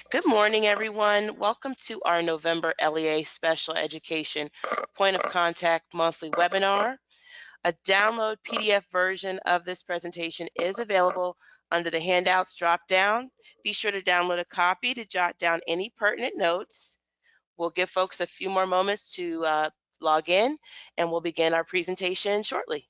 Good morning, everyone. Welcome to our November LEA Special Education Point of Contact monthly webinar. A download PDF version of this presentation is available under the handouts drop-down. Be sure to download a copy to jot down any pertinent notes. We'll give folks a few more moments to log in, and we'll begin our presentation shortly.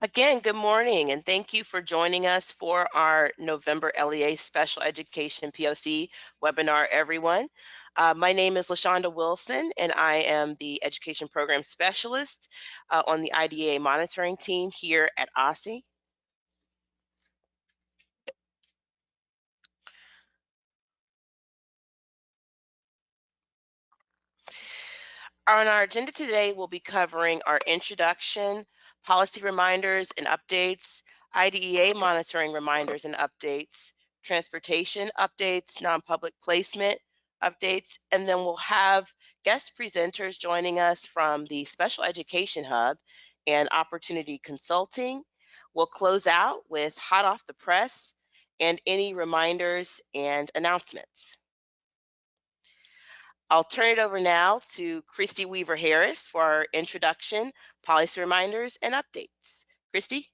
Again, good morning, and thank you for joining us for our November LEA Special Education POC webinar, everyone. My name is LaShonda Wilson, and I am the Education Program Specialist on the IDEA monitoring team here at OSSE. On our agenda today, we'll be covering our introduction, policy reminders and updates, IDEA monitoring reminders and updates, transportation updates, non-public placement updates, and then we'll have guest presenters joining us from the Special Education Hub and Opportunity Consulting. We'll close out with hot off the press and any reminders and announcements. I'll turn it over now to Christy Weaver Harris for our introduction, policy reminders, and updates. Christy?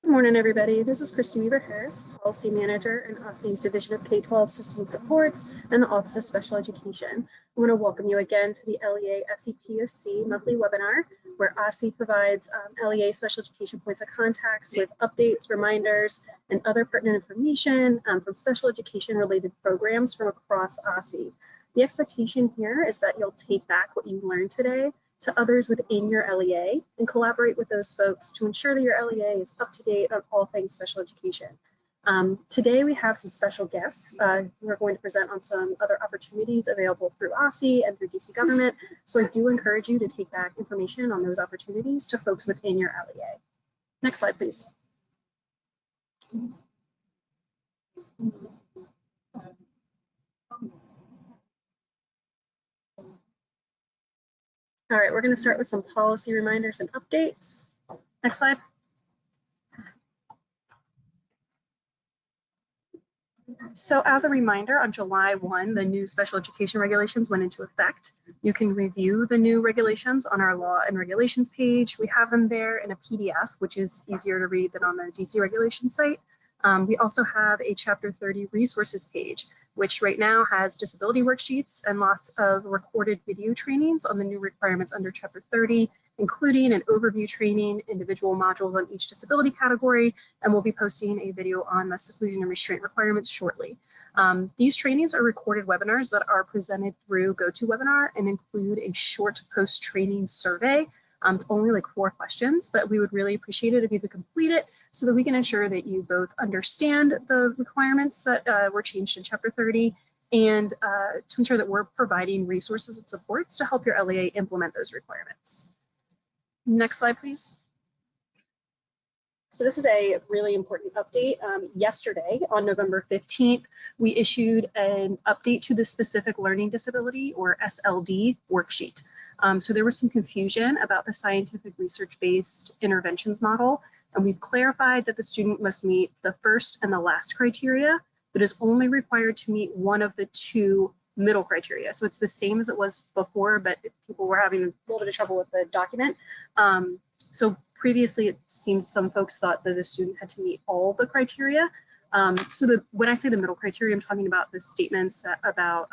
Good morning, everybody. This is Christy Weaver Harris, Policy Manager in OSSE's Division of K-12 Systems and Supports and the Office of Special Education. I want to welcome you again to the LEA OSSE POC monthly webinar, where OSSE provides LEA Special Education points of contacts with updates, reminders, and other pertinent information from special education related programs from across OSSE. The expectation here is that you'll take back what you learned today to others within your LEA and collaborate with those folks to ensure that your LEA is up to date on all things special education. Today we have some special guests who are going to present on some other opportunities available through OSSE and through DC government. So I do encourage you to take back information on those opportunities to folks within your LEA. Next slide, please. All right, we're going to start with some policy reminders and updates. Next slide. So as a reminder, on July 1, the new special education regulations went into effect. You can review the new regulations on our law and regulations page. We have them there in a PDF, which is easier to read than on the DC regulations site. We also have a Chapter 30 resources page, which right now has disability worksheets and lots of recorded video trainings on the new requirements under Chapter 30, including an overview training, individual modules on each disability category, and we'll be posting a video on the seclusion and restraint requirements shortly. These trainings are recorded webinars that are presented through GoToWebinar and include a short post-training survey. It's only like 4 questions, but we would really appreciate it if you could complete it so that we can ensure that you both understand the requirements that were changed in Chapter 30 and to ensure that we're providing resources and supports to help your LEA implement those requirements. Next slide, please. So this is a really important update. Yesterday, on November 15th, we issued an update to the specific learning disability, or SLD, worksheet. So there was some confusion about the scientific research-based interventions model, and we've clarified that the student must meet the first and the last criteria, but is only required to meet one of the 2 middle criteria. So it's the same as it was before, but people were having a little bit of trouble with the document. So previously, it seems some folks thought that the student had to meet all the criteria. When I say the middle criteria, I'm talking about the statements about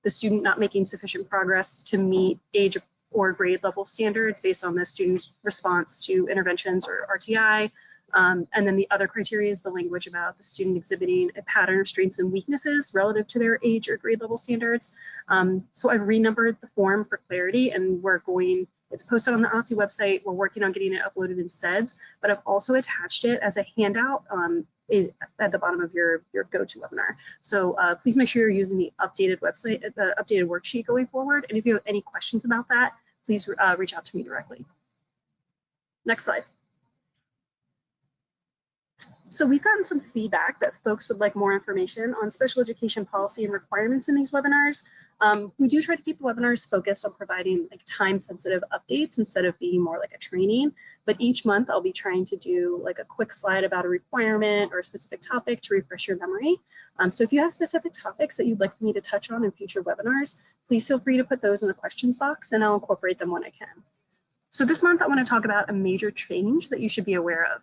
the student not making sufficient progress to meet age or grade level standards based on the student's response to interventions or RTI. And then the other criteria is the language about the student exhibiting a pattern of strengths and weaknesses relative to their age or grade level standards. So I've renumbered the form for clarity, and it's posted on the OSSE website. We're working on getting it uploaded in SEDS, but I've also attached it as a handout at the bottom of your GoToWebinar. So please make sure you're using the updated website, the updated worksheet going forward. And if you have any questions about that, please reach out to me directly. Next slide. So we've gotten some feedback that folks would like more information on special education policy and requirements in these webinars. We do try to keep the webinars focused on providing like time-sensitive updates instead of being more like a training. But each month I'll be trying to do like a quick slide about a requirement or a specific topic to refresh your memory. So if you have specific topics that you'd like me to touch on in future webinars, please feel free to put those in the questions box and I'll incorporate them when I can. So this month I want to talk about a major change that you should be aware of.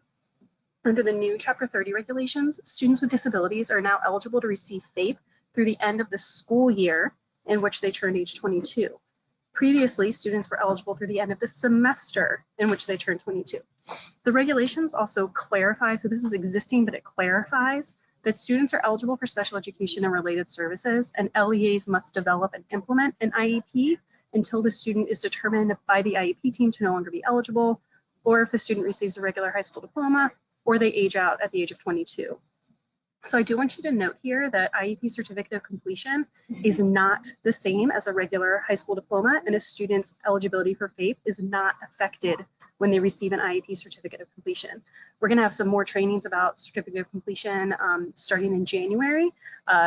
Under the new Chapter 30 regulations, students with disabilities are now eligible to receive FAPE through the end of the school year in which they turned age 22. Previously, students were eligible through the end of the semester in which they turned 22. The regulations also clarify, so this is existing, but it clarifies that students are eligible for special education and related services, and LEAs must develop and implement an IEP until the student is determined by the IEP team to no longer be eligible, or if the student receives a regular high school diploma, or they age out at the age of 22. So I do want you to note here that IEP certificate of completion is not the same as a regular high school diploma, and a student's eligibility for FAPE is not affected when they receive an IEP certificate of completion. We're going to have some more trainings about certificate of completion starting in January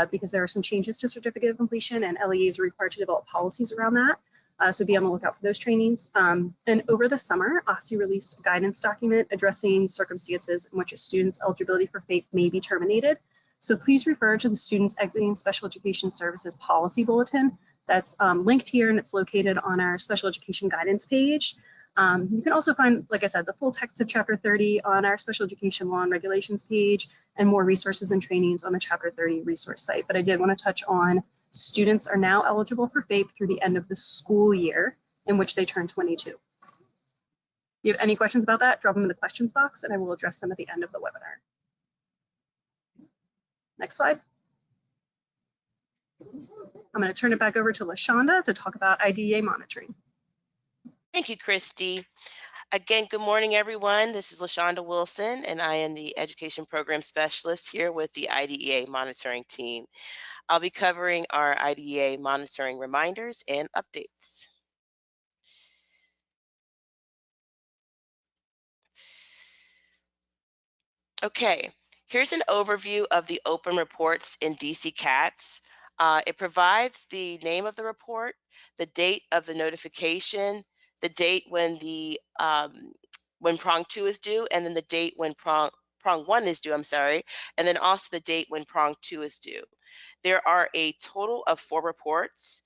because there are some changes to certificate of completion, and LEAs are required to develop policies around that. So be on the lookout for those trainings. And over the summer, OSSE released a guidance document addressing circumstances in which a student's eligibility for FAPE may be terminated. So please refer to the Students Exiting Special Education Services Policy Bulletin. That's linked here, and it's located on our special education guidance page. You can also find, like I said, the full text of Chapter 30 on our special education law and regulations page, and more resources and trainings on the Chapter 30 resource site. But I did want to touch on students are now eligible for FAPE through the end of the school year in which they turn 22. If you have any questions about that, drop them in the questions box and I will address them at the end of the webinar. Next slide. I'm going to turn it back over to LaShonda to talk about IDEA monitoring. Thank you, Christy. Again, good morning, everyone. This is LaShonda Wilson, and I am the Education Program Specialist here with the IDEA monitoring team. I'll be covering our IDEA monitoring reminders and updates. Okay, here's an overview of the open reports in DC CATS. It provides the name of the report, the date of the notification, the date when prong 2 is due, and then the date when prong 1 is due, I'm sorry, and then also the date when prong 2 is due. There are a total of 4 reports.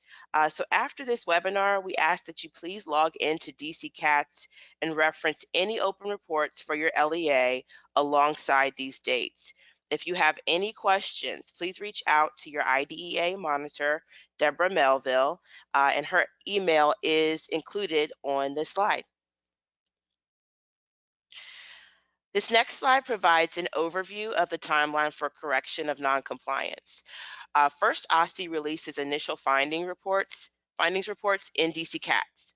So after this webinar, we ask that you please log into DC CATS and reference any open reports for your LEA alongside these dates. If you have any questions, please reach out to your IDEA monitor, Deborah Melville, and her email is included on this slide. This next slide provides an overview of the timeline for correction of noncompliance. First, OSSE releases initial findings reports in DC CATS.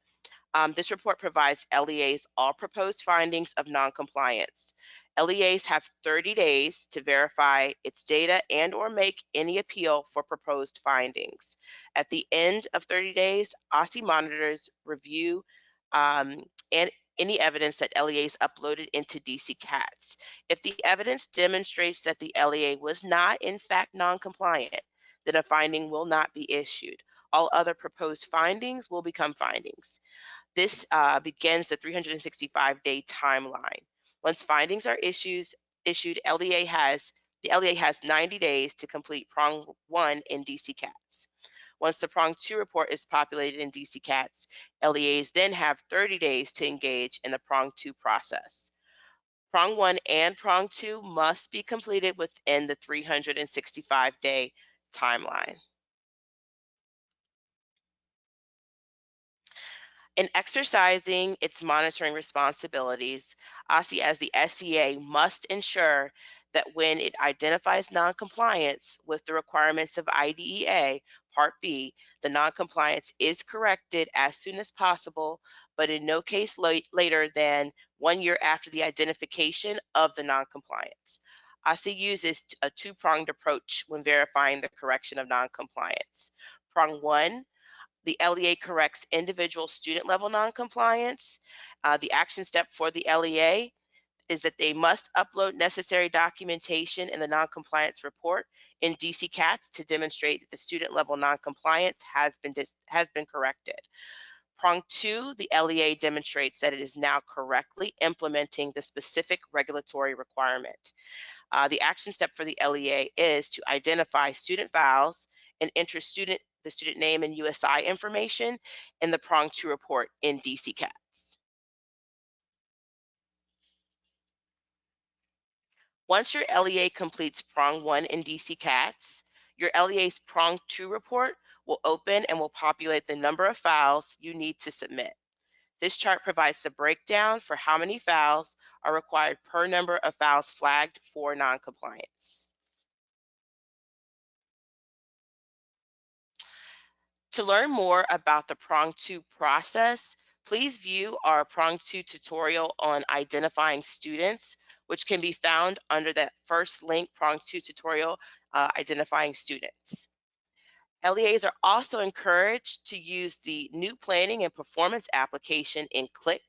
This report provides LEAs all proposed findings of noncompliance. LEAs have 30 days to verify its data and or make any appeal for proposed findings. At the end of 30 days, OSSE monitors review and any evidence that LEAs uploaded into DC CATS. If the evidence demonstrates that the LEA was not in fact non-compliant, then a finding will not be issued. All other proposed findings will become findings. This begins the 365-day timeline. Once findings are issued, the LEA has 90 days to complete prong 1 in DC CATS. Once the prong 2 report is populated in DC CATS, LEAs then have 30 days to engage in the prong 2 process. Prong 1 and prong 2 must be completed within the 365-day timeline. In exercising its monitoring responsibilities, OSSE as the SEA must ensure that when it identifies noncompliance with the requirements of IDEA Part B, the noncompliance is corrected as soon as possible, but in no case later than 1 year after the identification of the noncompliance. OSSE uses a two-pronged approach when verifying the correction of noncompliance. Prong 1, the LEA corrects individual student level noncompliance. The action step for the LEA is that they must upload necessary documentation in the noncompliance report in DC CATS to demonstrate that the student level noncompliance has been corrected. Prong 2, the LEA demonstrates that it is now correctly implementing the specific regulatory requirement. The action step for the LEA is to identify student files and enter the student name and USI information in the prong 2 report in DC CATS. Once your LEA completes prong 1 in DC CATS, your LEA's prong 2 report will open and will populate the number of files you need to submit. This chart provides the breakdown for how many files are required per number of files flagged for noncompliance. To learn more about the prong 2 process, please view our prong 2 tutorial on identifying students, which can be found under that first link, prong 2 tutorial, identifying students. LEAs are also encouraged to use the new planning and performance application in CLIC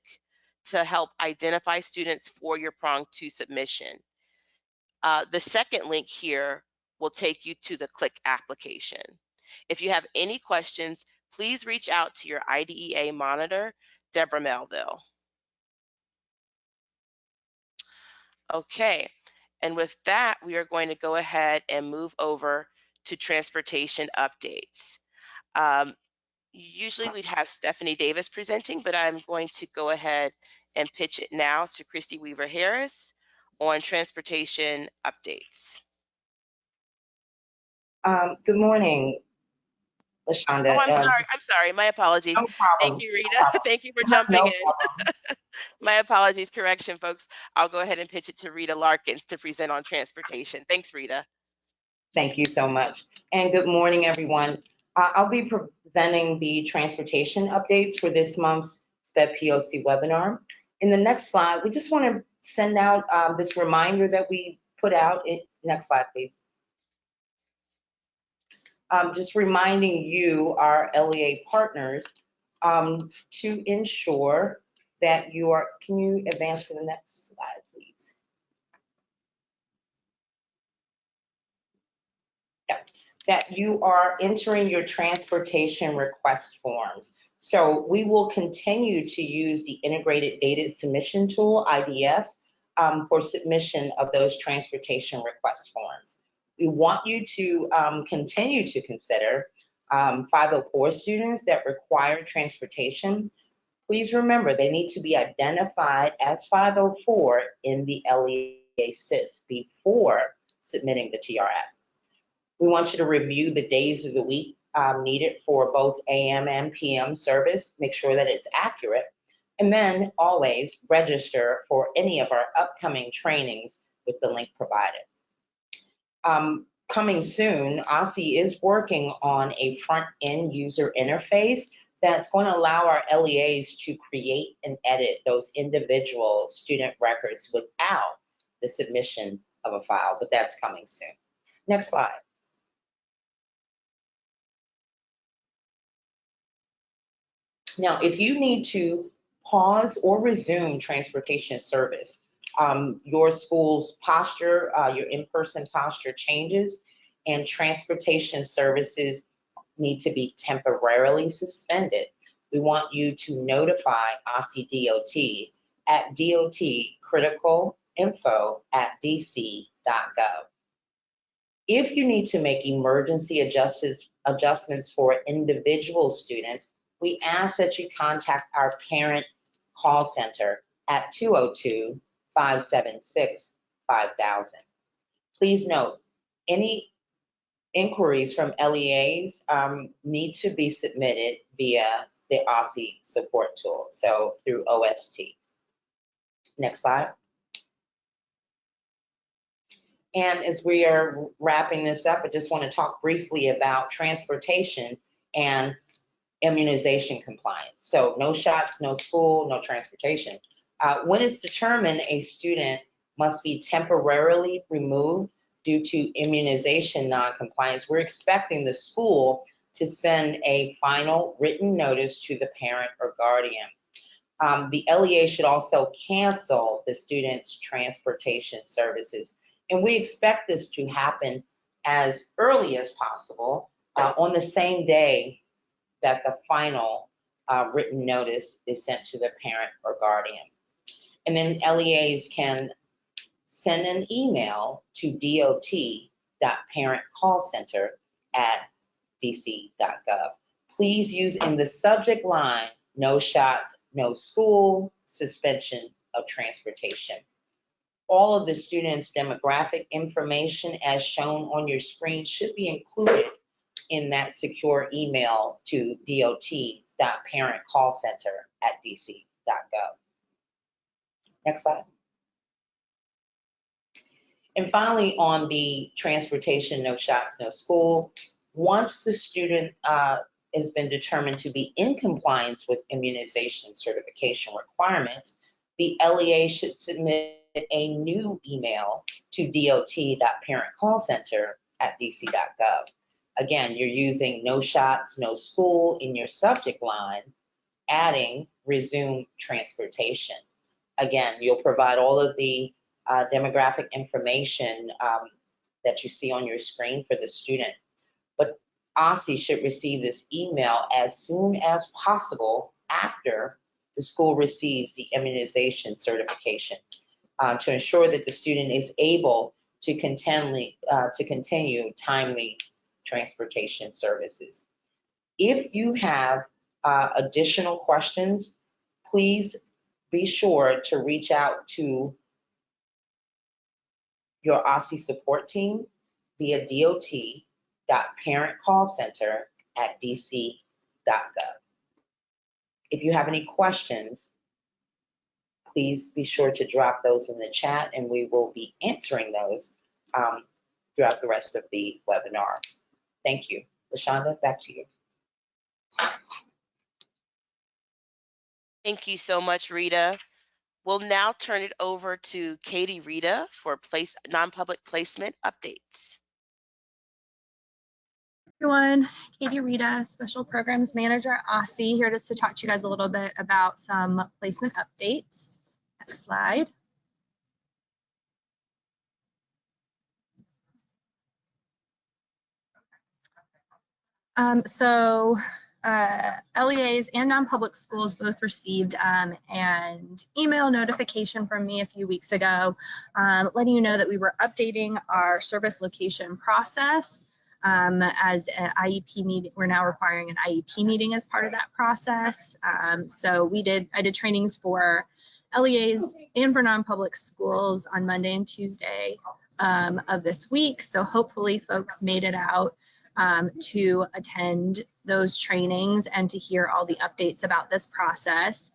to help identify students for your prong 2 submission. The second link here will take you to the CLIC application. If you have any questions, please reach out to your IDEA monitor, Deborah Melville. Okay, and with that, we are going to go ahead and move over to transportation updates. Usually we'd have Stephanie Davis presenting, but I'm going to go ahead and pitch it now to Christy Weaver Harris on transportation updates. Good morning, Oh, LaShonda. I'm sorry. My apologies. No Thank problem. you, No Rita. problem. Thank you for No, jumping no in. problem. My apologies. Correction, folks. I'll go ahead and pitch it to Rita Larkins to present on transportation. Thanks, Rita. Thank you so much. And good morning, everyone. I'll be presenting the transportation updates for this month's SPED POC webinar. In the next slide, we just want to send out this reminder that we put out. Next slide, please. Just reminding you, our LEA partners, to ensure that you are, can you advance to the next slide, please? Yeah. That you are entering your transportation request forms. So we will continue to use the Integrated Data Submission Tool, IDS, for submission of those transportation request forms. We want you to continue to consider 504 students that require transportation. Please remember, they need to be identified as 504 in the LEA SIS before submitting the TRF. We want you to review the days of the week needed for both AM and PM service, make sure that it's accurate, and then always register for any of our upcoming trainings with the link provided. Coming soon, OSSE is working on a front-end user interface that's going to allow our LEAs to create and edit those individual student records without the submission of a file, but that's coming soon. Next slide. Now, if you need to pause or resume transportation service, your school's posture, your in-person posture changes, and transportation services need to be temporarily suspended, we want you to notify OSSE DOT at dotcriticalinfo@dc.gov. If you need to make emergency adjustments for individual students, we ask that you contact our parent call center at 202-576-5000. Please note, any inquiries from LEAs need to be submitted via the OSSE support tool, so through OSSE. Next slide. And as we are wrapping this up, I just want to talk briefly about transportation and immunization compliance. So no shots, no school, no transportation. When it's determined a student must be temporarily removed due to immunization noncompliance, we're expecting the school to send a final written notice to the parent or guardian. The LEA should also cancel the student's transportation services. And we expect this to happen as early as possible on the same day that the final written notice is sent to the parent or guardian. And then LEAs can send an email to dot.parentcallcenter@dc.gov. Please use in the subject line, no shots, no school, suspension of transportation. All of the students' demographic information as shown on your screen should be included in that secure email to dot.parentcallcenter@dc.gov. Next slide. And finally, on the transportation, no shots, no school, once the student has been determined to be in compliance with immunization certification requirements, the LEA should submit a new email to dot.parentcallcenter@dc.gov. Again, you're using no shots, no school in your subject line, adding resume transportation. Again, you'll provide all of the demographic information that you see on your screen for the student. But OSSE should receive this email as soon as possible after the school receives the immunization certification to ensure that the student is able to continue timely transportation services. If you have additional questions, please be sure to reach out to your OSSE support team via dot.parentcallcenter@dc.gov. If you have any questions, please be sure to drop those in the chat and we will be answering those throughout the rest of the webinar. Thank you. LaShonda, back to you. Thank you so much, Rita. We'll now turn it over to Katie Rita for non-public placement updates. Everyone, Katie Rita, Special Programs Manager at OSSE, here just to talk to you guys a little bit about some placement updates. Next slide. LEAs and non-public schools both received an email notification from me a few weeks ago letting you know that we were updating our service location process as an IEP meeting. We're now requiring an IEP meeting as part of that process. So I did trainings for LEAs and for non-public schools on Monday and Tuesday of this week. So hopefully folks made it out to attend those trainings and to hear all the updates about this process.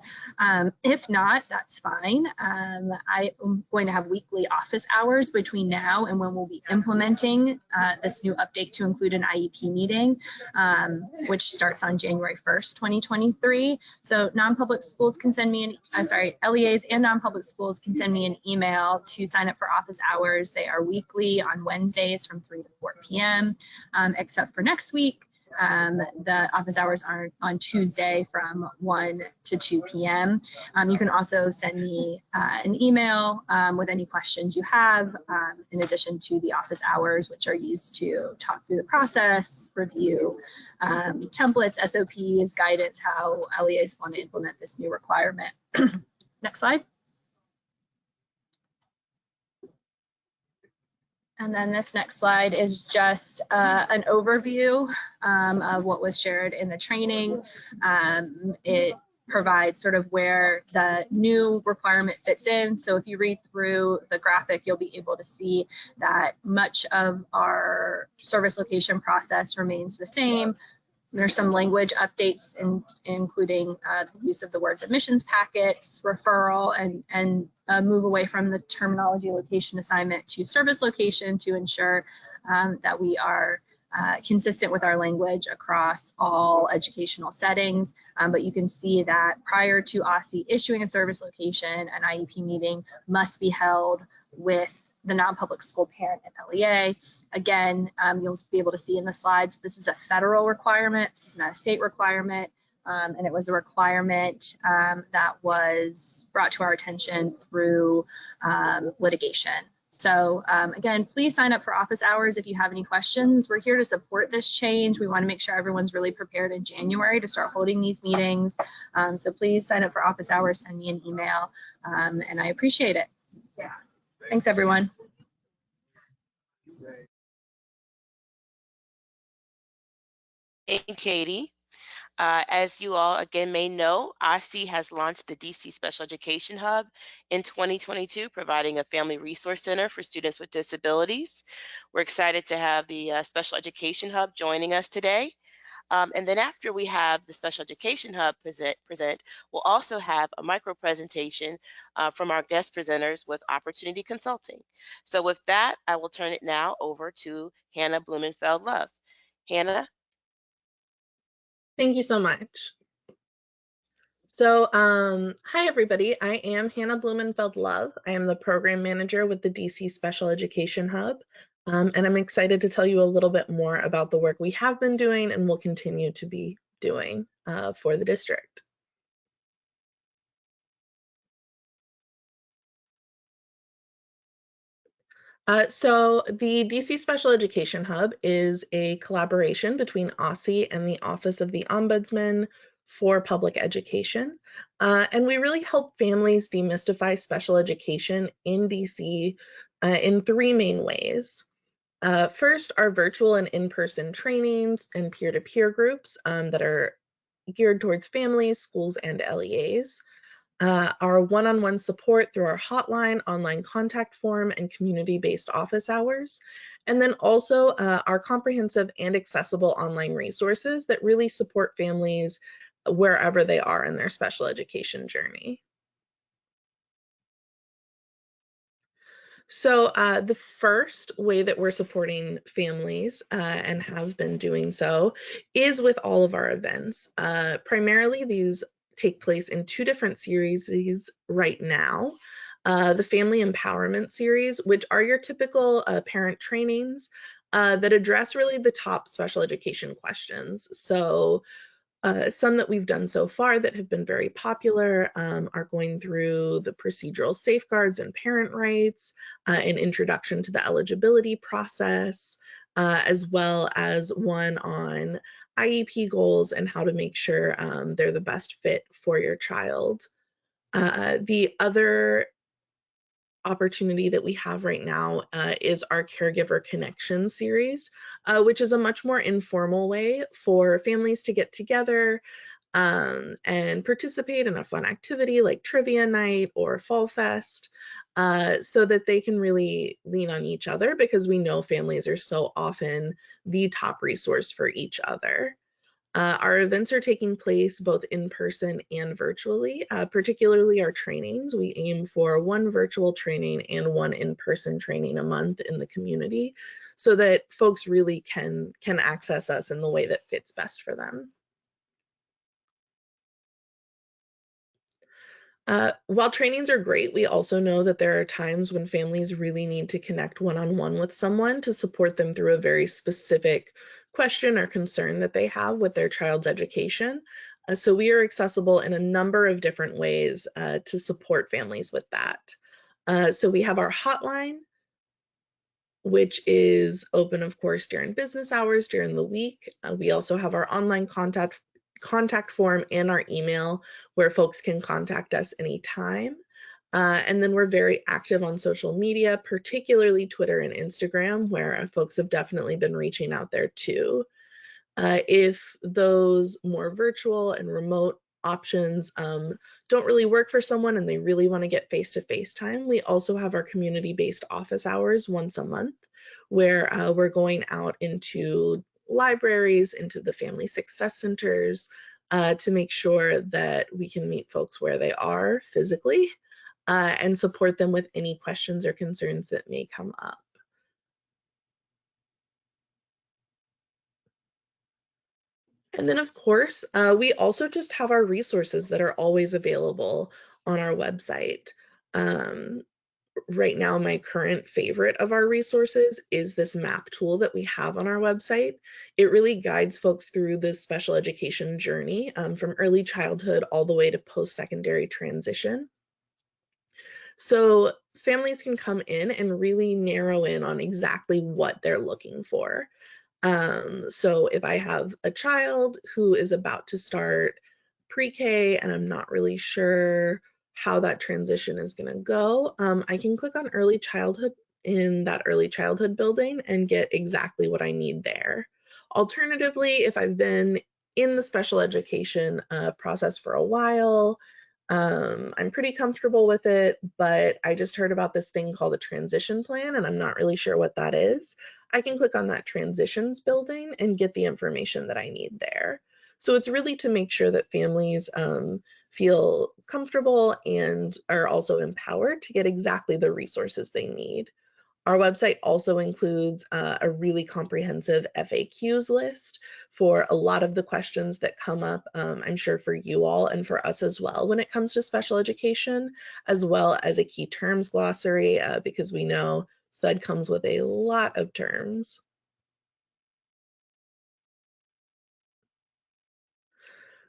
If not, that's fine. I am going to have weekly office hours between now and when we'll be implementing this new update to include an IEP meeting, which starts on January 1st, 2023. So non-public schools can send me LEAs and non-public schools can send me an email to sign up for office hours. They are weekly on Wednesdays from 3 to 4 p.m. Except for next week. The office hours are on Tuesday from 1 to 2 p.m. You can also send me an email with any questions you have, in addition to the office hours, which are used to talk through the process, review templates, SOPs, guidance, how LEAs want to implement this new requirement. Next slide. And then this next slide is just an overview of what was shared in the training. It provides sort of where the new requirement fits in. So if you read through the graphic, you'll be able to see that much of our service location process remains the same. There's some language updates, including the use of the words admissions packets, referral, and move away from the terminology location assignment to service location to ensure that we are consistent with our language across all educational settings. But you can see that prior to OSSE issuing a service location, an IEP meeting must be held with the non-public school parent and LEA. Again, you'll be able to see in the slides, this is a federal requirement. This is not a state requirement. And it was a requirement that was brought to our attention through litigation. So again, please sign up for office hours if you have any questions. We're here to support this change. We want to make sure everyone's really prepared in January to start holding these meetings. So please sign up for office hours, send me an email, and I appreciate it. Thanks, everyone. Thank you, Katie. As you all again may know, OSSE has launched the DC Special Education Hub in 2022, providing a family resource center for students with disabilities. We're excited to have the Special Education Hub joining us today. And then after we have the Special Education Hub present, we'll also have a micro presentation from our guest presenters with Opportunity Consulting. So with that, I will turn it now over to Hannah Blumenfeld-Love. Hannah? Thank you so much. So, hi everybody, I am Hannah Blumenfeld-Love. I am the program manager with the DC Special Education Hub, and I'm excited to tell you a little bit more about the work we have been doing and will continue to be doing for the district. So the DC Special Education Hub is a collaboration between OSSE and the Office of the Ombudsman for Public Education. And we really help families demystify special education in DC in three main ways. First, our virtual and in-person trainings and peer-to-peer groups that are geared towards families, schools, and LEAs. Our one-on-one support through our hotline, online contact form, and community-based office hours. And then also our comprehensive and accessible online resources that really support families wherever they are in their special education journey. So the first way that we're supporting families and have been doing so is with all of our events. Primarily, these take place in 2 different series right now. The Family Empowerment Series, which are your typical parent trainings that address really the top special education questions. So some that we've done so far that have been very popular are going through the procedural safeguards and parent rights, an introduction to the eligibility process, as well as one on IEP goals and how to make sure they're the best fit for your child. The other opportunity that we have right now is our Caregiver Connection series, which is a much more informal way for families to get together and participate in a fun activity like trivia night or fall fest, so that they can really lean on each other, because we know families are so often the top resource for each other. Our events are taking place both in person and virtually, particularly our trainings. We aim for 1 virtual training and 1 in-person training a month in the community, so that folks really can access us in the way that fits best for them. While trainings are great, we also know that there are times when families really need to connect one-on-one with someone to support them through a very specific question or concern that they have with their child's education. So we are accessible in a number of different ways to support families with that. So we have our hotline, which is open, of course, during business hours, during the week. We also have our online contact form and our email, where folks can contact us anytime. And then we're very active on social media, particularly Twitter and Instagram, where folks have definitely been reaching out there too. If those more virtual and remote options don't really work for someone and they really want to get face-to-face time, we also have our community-based office hours once a month, where we're going out into libraries, into the family success centers, to make sure that we can meet folks where they are physically and support them with any questions or concerns that may come up. And then, of course, we also just have our resources that are always available on our website. Right now, my current favorite of our resources is this map tool that we have on our website. It really guides folks through this special education journey from early childhood all the way to post-secondary transition. So families can come in and really narrow in on exactly what they're looking for. So if I have a child who is about to start pre-K and I'm not really sure how that transition is going to go, I can click on early childhood in that early childhood building and get exactly what I need there. Alternatively, if I've been in the special education process for a while, I'm pretty comfortable with it, but I just heard about this thing called a transition plan and I'm not really sure what that is. I can click on that transitions building and get the information that I need there. So it's really to make sure that families feel comfortable and are also empowered to get exactly the resources they need. Our website also includes a really comprehensive FAQs list for a lot of the questions that come up, I'm sure for you all and for us as well when it comes to special education, as well as a key terms glossary, because we know SPED comes with a lot of terms.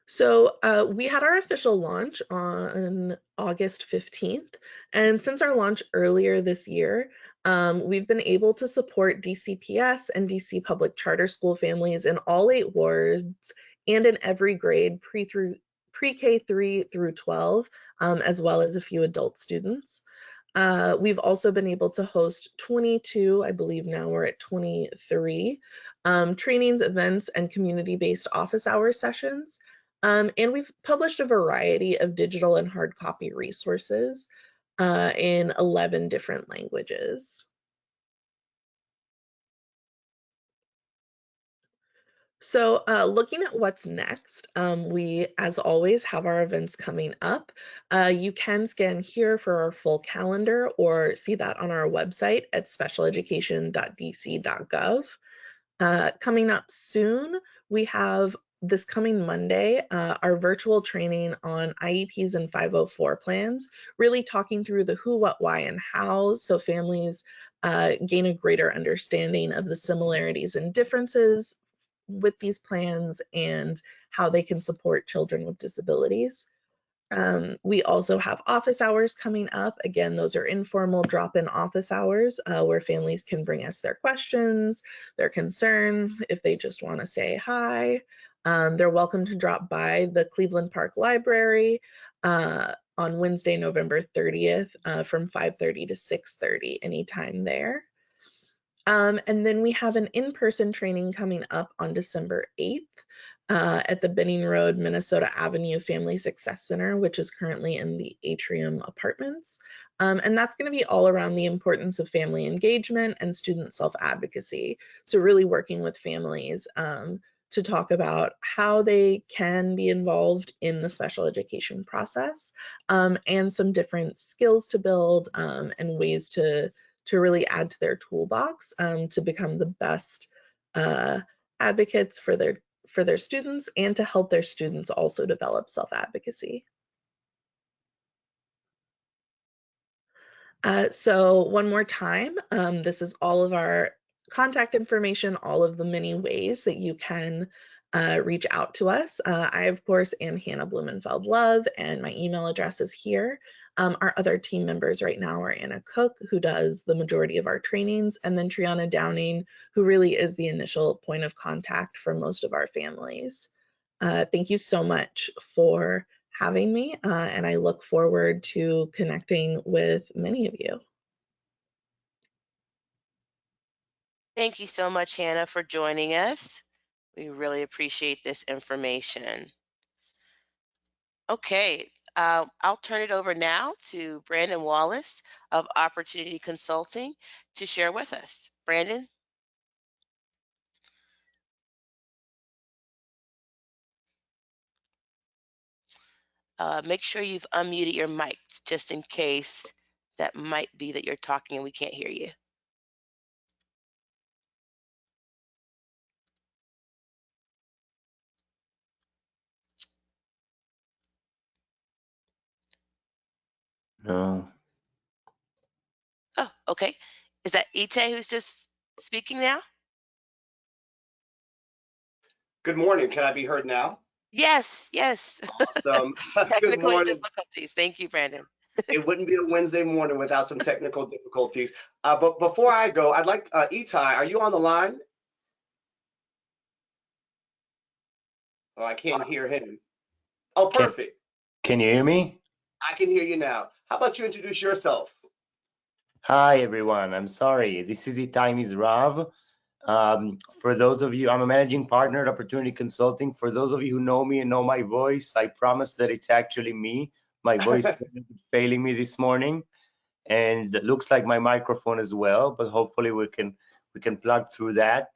So we had our official launch on August 15th. And since our launch earlier this year, we've been able to support DCPS and DC public charter school families in all 8 wards and in every grade pre-K 3 through 12, as well as a few adult students. We've also been able to host 22, I believe now we're at 23, trainings, events, and community-based office hour sessions. And we've published a variety of digital and hard copy resources in 11 different languages. So looking at what's next, we, as always, have our events coming up. You can scan here for our full calendar or see that on our website at specialeducation.dc.gov. Coming up soon, we have this coming Monday, our virtual training on IEPs and 504 plans, really talking through the who, what, why, and how, so families gain a greater understanding of the similarities and differences with these plans and how they can support children with disabilities. We also have office hours coming up. Again, those are informal drop-in office hours where families can bring us their questions, their concerns, if they just want to say hi. They're welcome to drop by the Cleveland Park Library on Wednesday, November 30th from 5:30 to 6:30, anytime there. And then we have an in-person training coming up on December 8th at the Benning Road, Minnesota Avenue Family Success Center, which is currently in the Atrium Apartments. And that's going to be all around the importance of family engagement and student self-advocacy. So really working with families to talk about how they can be involved in the special education process and some different skills to build and ways to really add to their toolbox to become the best advocates for their students and to help their students also develop self-advocacy. So one more time, this is all of our contact information, all of the many ways that you can reach out to us. I, of course, am Hannah Blumenfeld Love, and my email address is here. Our other team members right now are Anna Cook, who does the majority of our trainings, and then Triana Downing, who really is the initial point of contact for most of our families. Thank you so much for having me, and I look forward to connecting with many of you. Thank you so much, Hannah, for joining us. We really appreciate this information. Okay, I'll turn it over now to Brandon Wallace of Opportunity Consulting to share with us. Brandon? Make sure you've unmuted your mic just in case that might be that you're talking and we can't hear you. No. Oh, okay. Is that Ite who's just speaking now? Good morning. Can I be heard now? Yes, yes. Awesome. Good Technical morning. difficulties. Thank you, Brandon. It wouldn't be a Wednesday morning without some technical difficulties. But before I go, I'd like, Itai, are you on the line? Oh, I can't hear him. Oh, perfect. Can you hear me? I can hear you now. How about you introduce yourself? Hi, everyone. I'm sorry. This is Itai Mizrav. For those of you, I'm a managing partner at Opportunity Consulting. For those of you who know me and know my voice, I promise that it's actually me. My voice is failing me this morning, and it looks like my microphone as well, but hopefully we can plug through that.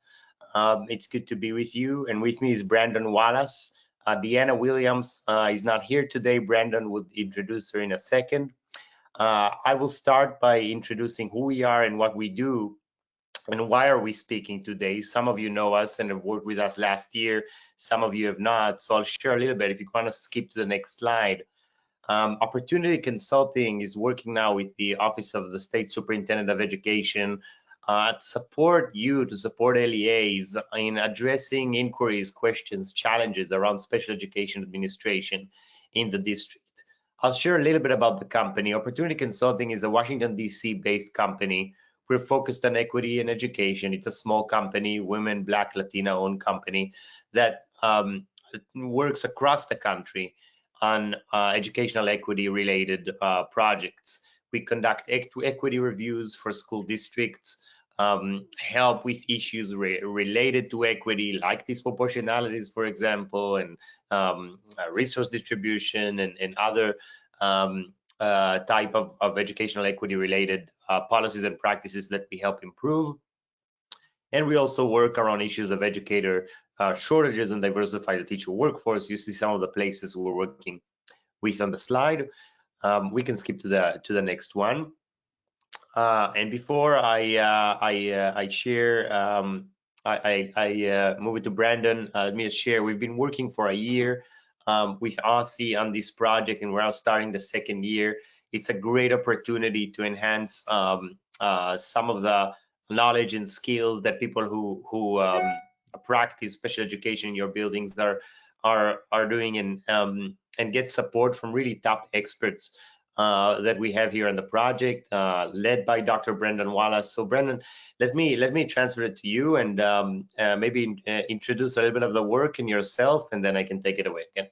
It's good to be with you, and with me is Brandon Wallace. Deanna Williams is not here today. Brandon will introduce her in a second. I will start by introducing who we are and what we do and why are we speaking today. Some of you know us and have worked with us last year. Some of you have not. So I'll share a little bit. If you want to skip to the next slide. Opportunity Consulting is working now with the Office of the State Superintendent of Education to support LEAs in addressing inquiries, questions, challenges around special education administration in the district. I'll share a little bit about the company. Opportunity Consulting is a Washington, D.C. based company. We're focused on equity and education. It's a small company, women, Black, Latina owned company that works across the country on educational equity related projects. We conduct equity reviews for school districts, help with issues related to equity, like disproportionalities, for example, and resource distribution and other type of educational equity related policies and practices that we help improve. And we also work around issues of educator shortages and diversify the teacher workforce. You see some of the places we're working with on the slide. We can skip to the next one. And before I share move it to Brandon. Let me just share. We've been working for a year with OSSE on this project, and we're now starting the second year. It's a great opportunity to enhance some of the knowledge and skills that people who practice special education in your buildings are doing, and get support from really top experts that we have here on the project, led by Dr. Brendan Wallace. So Brendan, let me transfer it to you, and maybe introduce a little bit of the work and yourself, and then I can take it away. Okay?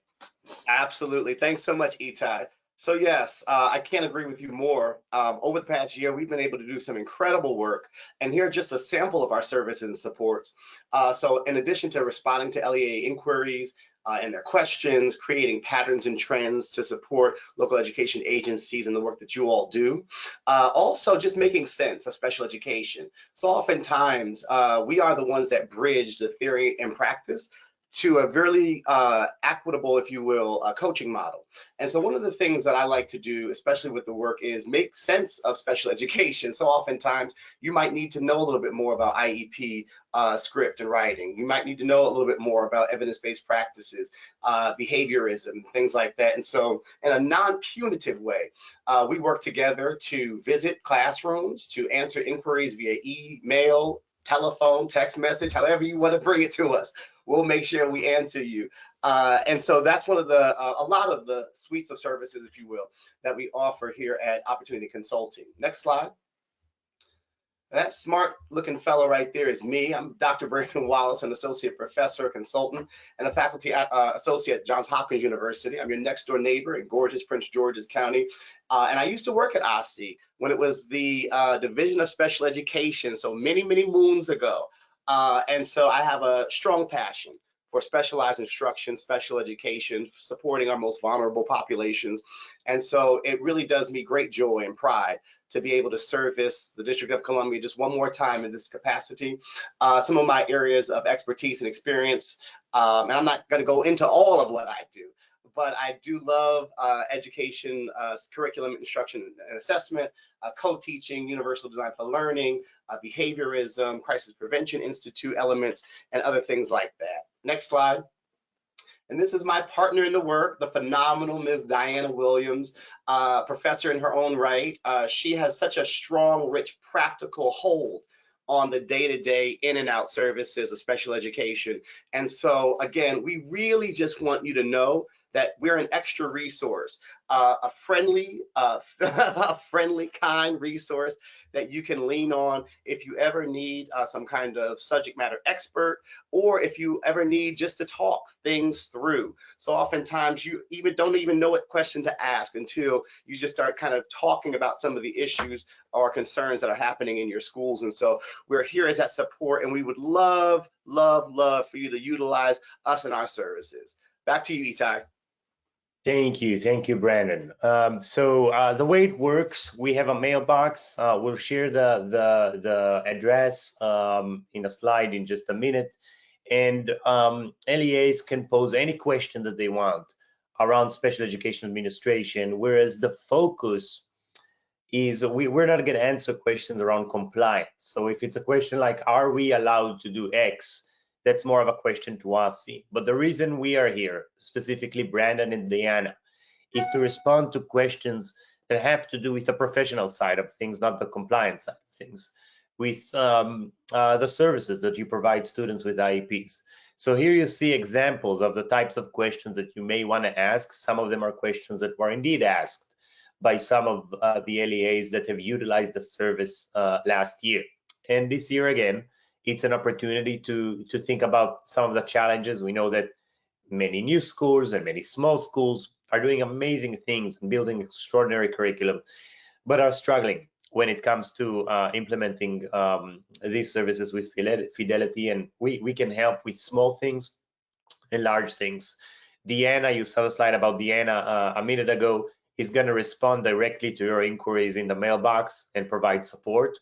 Absolutely. Thanks so much, Itai. So yes, I can't agree with you more. Over the past year, we've been able to do some incredible work, and here's just a sample of our services and supports. So in addition to responding to LEA inquiries and their questions, creating patterns and trends to support local education agencies and the work that you all do, also just making sense of special education. So oftentimes, we are the ones that bridge the theory and practice to a very equitable, if you will, coaching model. And so one of the things that I like to do, especially with the work, is make sense of special education. So oftentimes you might need to know a little bit more about IEP script and writing. You might need to know a little bit more about evidence-based practices, behaviorism, things like that. And so in a non-punitive way, we work together to visit classrooms, to answer inquiries via email, telephone, text message, however you want to bring it to us. We'll make sure we answer you. And so that's one of the, a lot of the suites of services, if you will, that we offer here at Opportunity Consulting. Next slide. That smart looking fellow right there is me. I'm Dr. Brandon Wallace, an associate professor, consultant, and a faculty associate at Johns Hopkins University. I'm your next door neighbor in gorgeous Prince George's County. And I used to work at OSSE when it was the Division of Special Education, so many, many moons ago. And so I have a strong passion for specialized instruction, special education, supporting our most vulnerable populations. And so it really does me great joy and pride to be able to service the District of Columbia just one more time in this capacity. Some of my areas of expertise and experience, and I'm not going to go into all of what I do, but I do love education, curriculum, instruction, and assessment, co-teaching, universal design for learning, behaviorism, crisis prevention institute elements, and other things like that. Next slide. And this is my partner in the work, the phenomenal Ms. Diana Williams, professor in her own right. She has such a strong, rich, practical hold on the day-to-day in and out services of special education. And so again, we really just want you to know that we're an extra resource, a friendly, kind resource that you can lean on if you ever need some kind of subject matter expert, or if you ever need just to talk things through. So oftentimes you don't even know what question to ask until you just start kind of talking about some of the issues or concerns that are happening in your schools. And so we're here as that support, and we would love, love, love for you to utilize us and our services. Back to you, Itai. Thank you, Brandon. So the way it works, we have a mailbox. We'll share the address in a slide in just a minute, and LEAs can pose any question that they want around special education administration, whereas the focus is we're not going to answer questions around compliance. So if it's a question like, are we allowed to do X? That's more of a question to OSSE. But the reason we are here, specifically Brandon and Diana, is to respond to questions that have to do with the professional side of things, not the compliance side of things, with the services that you provide students with IEPs. So here you see examples of the types of questions that you may want to ask. Some of them are questions that were indeed asked by some of the LEAs that have utilized the service last year. And this year, again, it's an opportunity to think about some of the challenges. We know that many new schools and many small schools are doing amazing things and building extraordinary curriculum, but are struggling when it comes to implementing these services with fidelity. And we can help with small things and large things. Deanna, you saw a slide about Deanna a minute ago, is going to respond directly to your inquiries in the mailbox and provide support.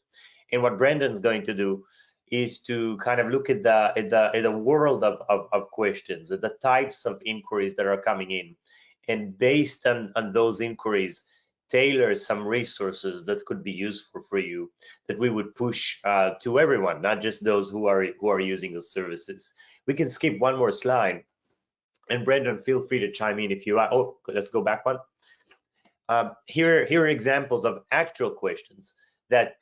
And what Brandon's going to do is to kind of look at the world of questions, at the types of inquiries that are coming in. And based on those inquiries, tailor some resources that could be useful for you, that we would push to everyone, not just those who are using the services. We can skip one more slide, and Brendan, feel free to chime in if you are. Oh, let's go back one. Here are examples of actual questions that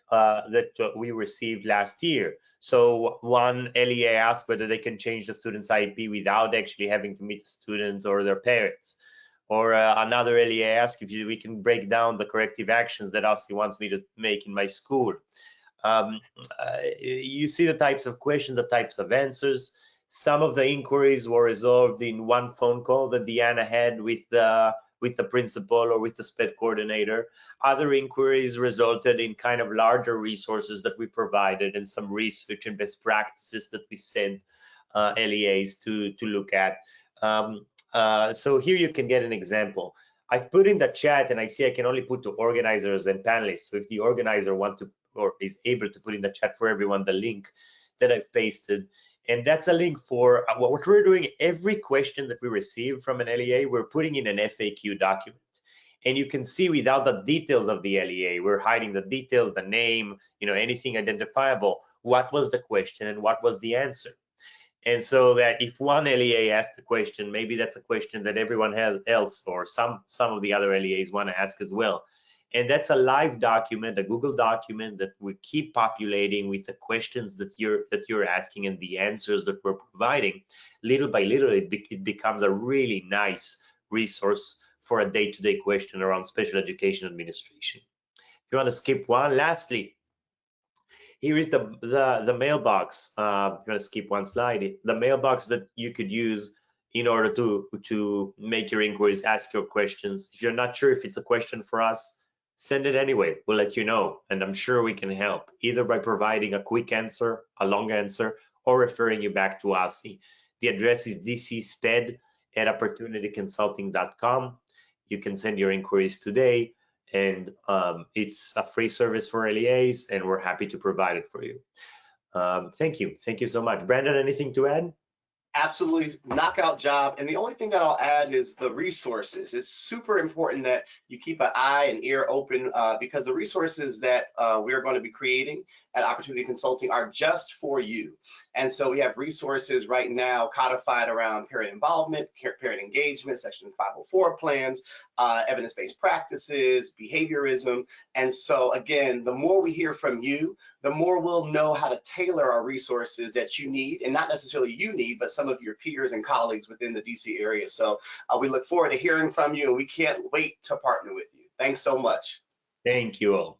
we received last year. So one LEA asked whether they can change the student's IEP without actually having to meet the students or their parents. Or another LEA asked if we can break down the corrective actions that OSSE wants me to make in my school. You see the types of questions, the types of answers. Some of the inquiries were resolved in one phone call that Deanna had with the principal or with the SPED coordinator. Other inquiries resulted in kind of larger resources that we provided and some research and best practices that we sent LEAs to look at. So here you can get an example. I've put in the chat, and I see I can only put to organizers and panelists. So if the organizer want to or is able to put in the chat for everyone the link that I've pasted, and that's a link for what we're doing. Every question that we receive from an LEA, we're putting in an FAQ document. And you can see without the details of the LEA, we're hiding the details, the name, anything identifiable. What was the question and what was the answer? And so that if one LEA asked the question, maybe that's a question that everyone else or some of the other LEAs want to ask as well. And that's a live document, a Google document that we keep populating with the questions that you're asking and the answers that we're providing. Little by little, it becomes a really nice resource for a day-to-day question around special education administration. If you want to skip one, lastly, here is the mailbox. I'm going to skip one slide. The mailbox that you could use in order to make your inquiries, ask your questions. If you're not sure if it's a question for us, send it anyway. We'll let you know, and I'm sure we can help, either by providing a quick answer, a long answer, or referring you back to OSSE. The address is dcsped@opportunityconsulting.com. You can send your inquiries today, and it's a free service for LEAs, and we're happy to provide it for you. Thank you so much. Brandon, anything to add? Absolutely knockout job. And the only thing that I'll add is the resources. It's super important that you keep an eye and ear open because the resources that we're going to be creating at Opportunity Consulting are just for you. And so we have resources right now codified around parent involvement, parent engagement, Section 504 plans, evidence-based practices, behaviorism. And so again, the more we hear from you, the more we'll know how to tailor our resources that you need, and not necessarily you need, but some of your peers and colleagues within the DC area. So we look forward to hearing from you, and we can't wait to partner with you. Thanks so much. Thank you all.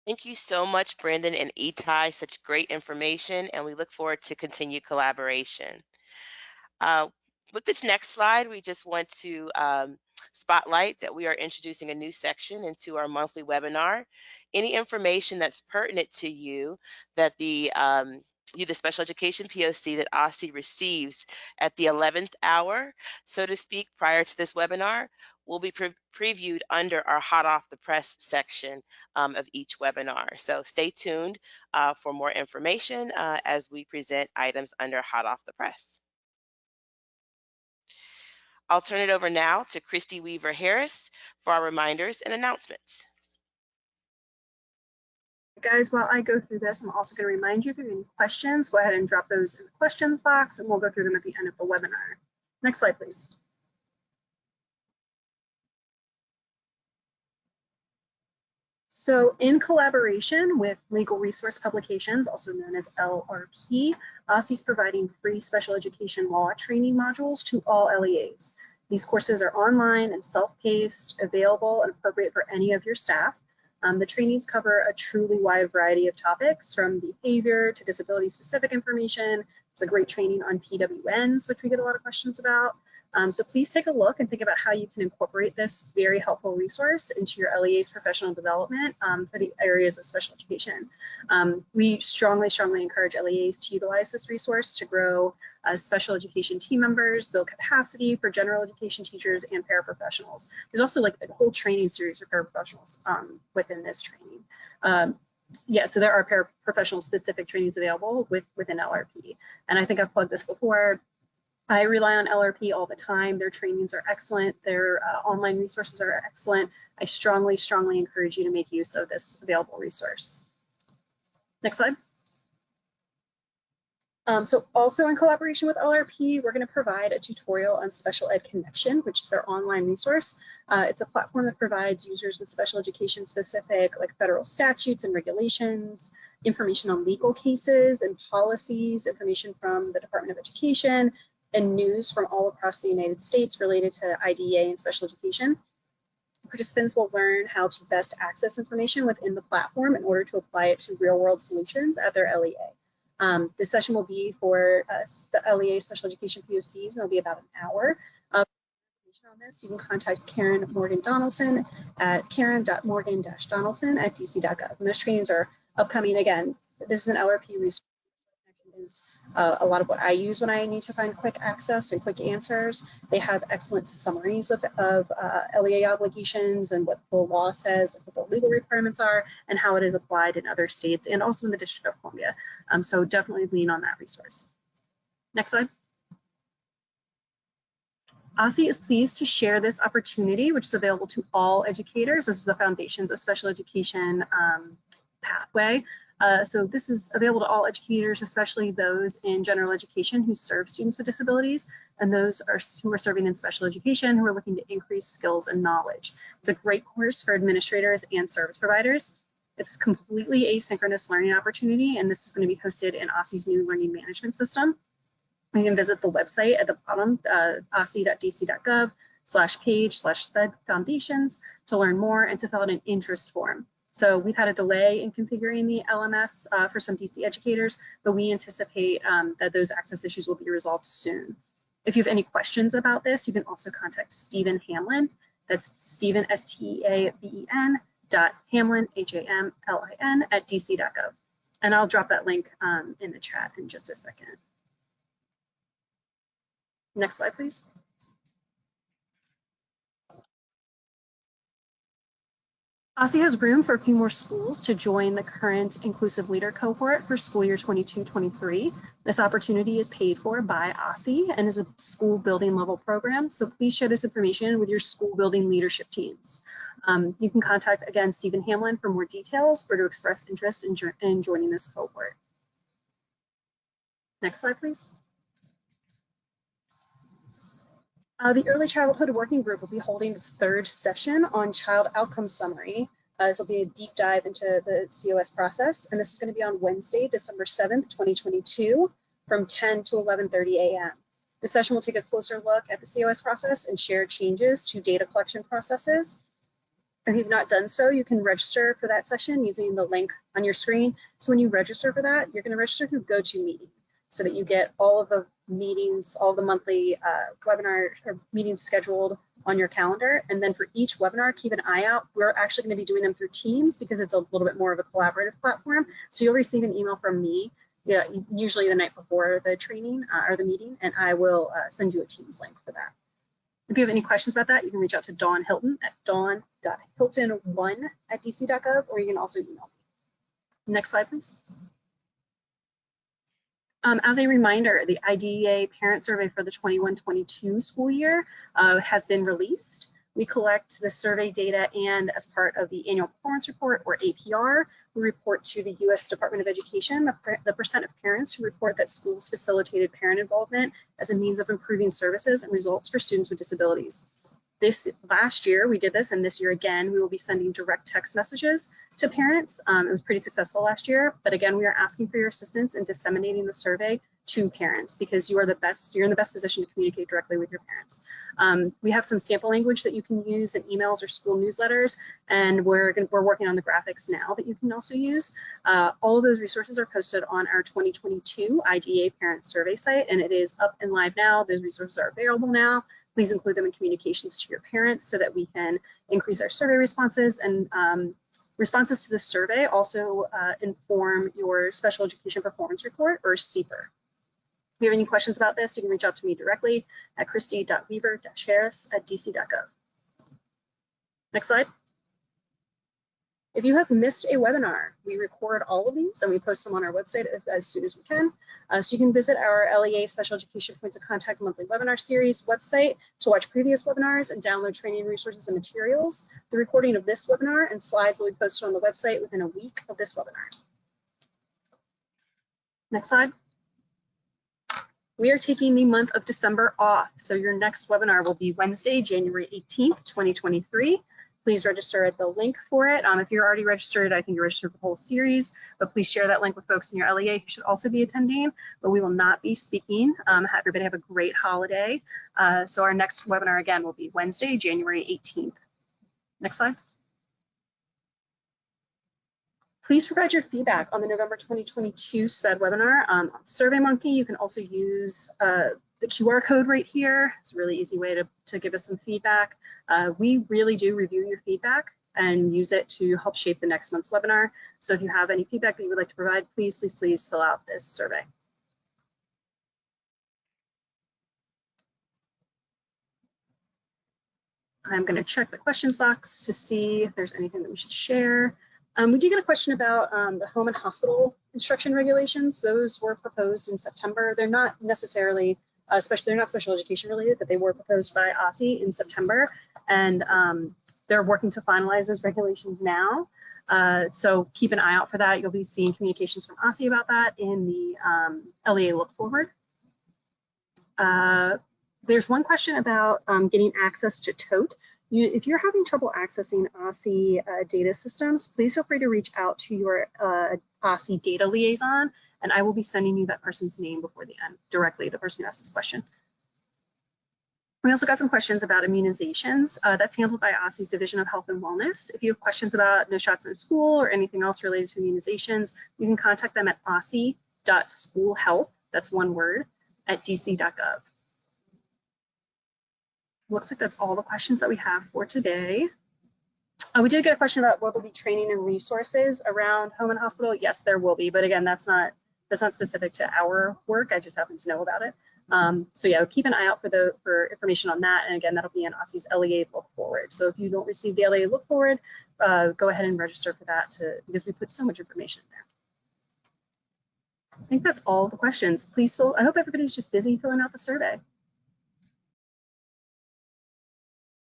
Thank you so much, Brandon and Itai. Such great information, and we look forward to continued collaboration. With this next slide, we just want to spotlight that we are introducing a new section into our monthly webinar. Any information that's pertinent to you that the special education POC that OSSE receives at the 11th hour, so to speak, prior to this webinar, will be previewed under our hot off the press section of each webinar. So stay tuned for more information as we present items under hot off the press. I'll turn it over now to Christy Weaver Harris for our reminders and announcements. Guys, while I go through this, I'm also going to remind you if you have any questions, go ahead and drop those in the questions box, and we'll go through them at the end of the webinar. Next slide, please. So in collaboration with Legal Resource Publications, also known as LRP, OSSE is providing free special education law training modules to all LEAs. These courses are online and self-paced, available and appropriate for any of your staff. The trainings cover a truly wide variety of topics, from behavior to disability-specific information. It's a great training on PWNs, which we get a lot of questions about. So please take a look and think about how you can incorporate this very helpful resource into your LEA's professional development for the areas of special education. We strongly encourage LEAs to utilize this resource to grow special education team members, build capacity for general education teachers and paraprofessionals. There's also like a whole training series for paraprofessionals within this training. Yeah, so there are paraprofessional specific trainings available within LRP. And I think I've plugged this before. I rely on LRP all the time. Their trainings are excellent. Their online resources are excellent. I strongly, strongly encourage you to make use of this available resource. Next slide. So also in collaboration with LRP, we're going to provide a tutorial on Special Ed Connection, which is our online resource. It's a platform that provides users with special education specific, like federal statutes and regulations, information on legal cases and policies, information from the Department of Education, and news from all across the United States related to IDEA and special education. Participants will learn how to best access information within the platform in order to apply it to real-world solutions at their LEA. This session will be for the LEA special education POCs, and it'll be about an hour. For information on this, you can contact Karen Morgan Donaldson at karen.morgan-donaldson@dc.gov. And those trainings are upcoming. Again, this is an LRP resource. Is a lot of what I use when I need to find quick access and quick answers. They have excellent summaries of LEA obligations and what the law says, what the legal requirements are, and how it is applied in other states and also in the District of Columbia. So definitely lean on that resource. Next slide. OSSE is pleased to share this opportunity, which is available to all educators. This is the Foundations of Special Education pathway. So this is available to all educators, especially those in general education who serve students with disabilities, and those who are serving in special education who are looking to increase skills and knowledge. It's a great course for administrators and service providers. It's completely asynchronous learning opportunity, and this is going to be hosted in OSSE's new learning management system. You can visit the website at the bottom, osse.dc.gov/page/sped-foundations to learn more and to fill out an interest form. So we've had a delay in configuring the LMS for some DC educators, but we anticipate that those access issues will be resolved soon. If you have any questions about this, you can also contact Stephen Hamlin. That's Stephen, STEAVEN, Hamlin, HAMLIN, @dc.gov. And I'll drop that link in the chat in just a second. Next slide, please. OSSE has room for a few more schools to join the current Inclusive Leader cohort for school year 22-23. This opportunity is paid for by OSSE and is a school building level program. So please share this information with your school building leadership teams. You can contact, again, Stephen Hamlin for more details or to express interest in joining this cohort. Next slide, please. The Early Childhood Working Group will be holding its third session on Child Outcome Summary. This will be a deep dive into the COS process, and this is going to be on Wednesday, December 7th, 2022, from 10 to 11:30 a.m. The session will take a closer look at the COS process and share changes to data collection processes. If you've not done so, you can register for that session using the link on your screen. So when you register for that, you're going to register through GoToMeeting so that you get all of the meetings, all the monthly webinar or meetings scheduled on your calendar. And then for each webinar, keep an eye out. We're actually going to be doing them through Teams because it's a little bit more of a collaborative platform. So you'll receive an email from me, usually the night before the training or the meeting, and I will send you a Teams link for that. If you have any questions about that, you can reach out to Dawn Hilton at dawn.hilton1@dc.gov, or you can also email me. Next slide, please. As a reminder, the IDEA parent survey for the 21-22 school year has been released. We collect the survey data, and as part of the annual performance report, or APR, we report to the U.S. Department of Education the percent of parents who report that schools facilitated parent involvement as a means of improving services and results for students with disabilities. Last year we did this, and this year again we will be sending direct text messages to parents. It was pretty successful last year, but again we are asking for your assistance in disseminating the survey to parents because you're in the best position to communicate directly with your parents. We have some sample language that you can use in emails or school newsletters, and we're working on the graphics now that you can also use. All of those resources are posted on our 2022 IDEA parent survey site, and it is up and live now. Those resources are available now. Please include them in communications to your parents so that we can increase our survey responses, and responses to the survey also inform your special education performance report, or SEPR. If you have any questions about this, you can reach out to me directly at christy.weaver-harris@dc.gov. Next slide. If you have missed a webinar, we record all of these and we post them on our website as soon as we can. So you can visit our LEA Special Education Points of Contact monthly webinar series website to watch previous webinars and download training resources and materials. The recording of this webinar and slides will be posted on the website within a week of this webinar. Next slide. We are taking the month of December off, so your next webinar will be Wednesday, January 18th, 2023. Please register at the link for it. If you're already registered, I think you're registered for the whole series, but please share that link with folks in your LEA who should also be attending, but we will not be speaking. Everybody have a great holiday. So our next webinar again will be Wednesday, January 18th. Next slide. Please provide your feedback on the November 2022 SPED webinar. On SurveyMonkey, you can also use the QR code right here. It's a really easy way to give us some feedback. We really do review your feedback and use it to help shape the next month's webinar. So if you have any feedback that you would like to provide, please, please, please fill out this survey. I'm going to check the questions box to see if there's anything that we should share. We did get a question about the home and hospital instruction regulations. Those were proposed in September. They're not necessarily, they're not special education related, but they were proposed by OSSE in September. And they're working to finalize those regulations now. So keep an eye out for that. You'll be seeing communications from OSSE about that in the LEA Look Forward. There's one question about getting access to TOTE. If you're having trouble accessing OSSE data systems, please feel free to reach out to your OSSE data liaison, and I will be sending you that person's name before the end, directly, the person who asked this question. We also got some questions about immunizations. That's handled by OSSE's Division of Health and Wellness. If you have questions about no shots in school or anything else related to immunizations, you can contact them at osse.schoolhealth, that's one word, at dc.gov. Looks like that's all the questions that we have for today. We did get a question about will there be training and resources around home and hospital. Yes, there will be, but again, that's not specific to our work. I just happen to know about it. So yeah, keep an eye out for information on that. And again, that'll be in OSSE's LEA Look Forward. So if you don't receive the LEA Look Forward, go ahead and register for that because we put so much information in there. I think that's all the questions. Please fill. I hope everybody's just busy filling out the survey.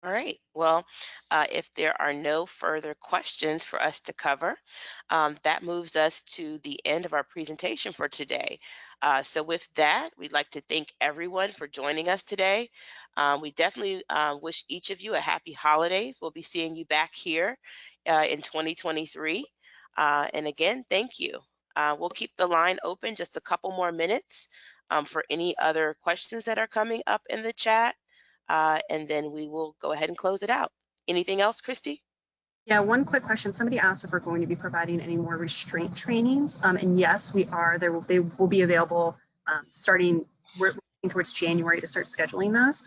All right, well, if there are no further questions for us to cover, that moves us to the end of our presentation for today. So with that, we'd like to thank everyone for joining us today. We definitely wish each of you a happy holidays. We'll be seeing you back here in 2023. And again, thank you. We'll keep the line open just a couple more minutes for any other questions that are coming up in the chat. And then we will go ahead and close it out. Anything else, Christy? Yeah, one quick question. Somebody asked if we're going to be providing any more restraint trainings. And yes, we are. They will be available starting, we're looking towards January to start scheduling those.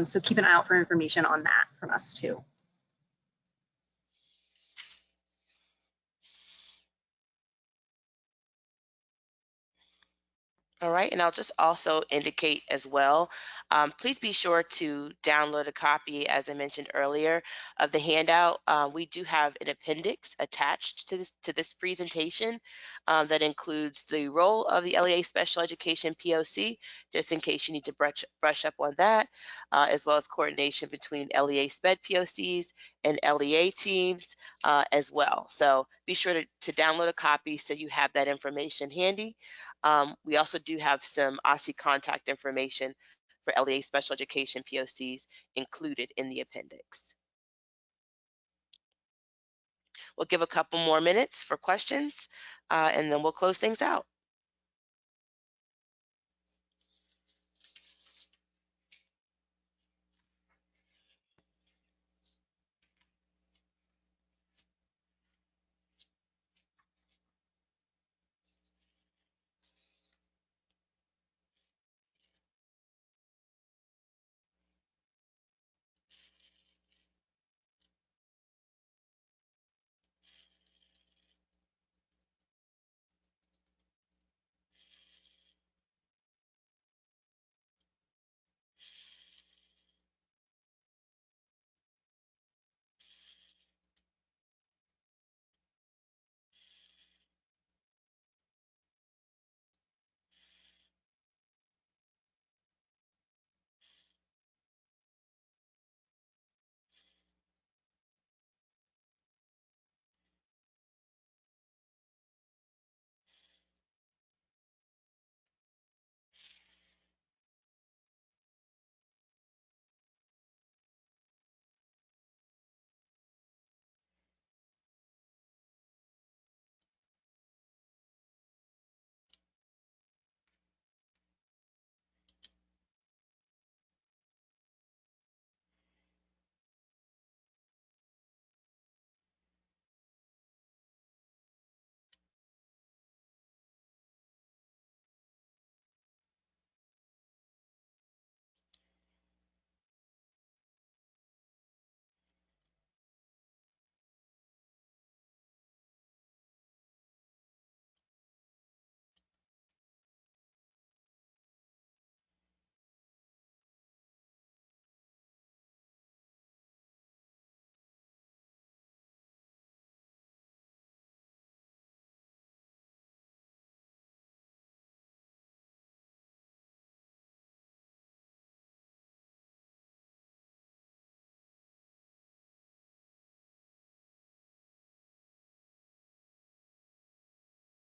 So keep an eye out for information on that from us too. All right, and I'll just also indicate as well, please be sure to download a copy, as I mentioned earlier, of the handout. We do have an appendix attached to this presentation that includes the role of the LEA Special Education POC, just in case you need to brush up on that, as well as coordination between LEA SPED POCs and LEA teams as well. So be sure to download a copy so you have that information handy. We also do have some OSSE contact information for LEA Special Education POCs included in the appendix. We'll give a couple more minutes for questions, and then we'll close things out.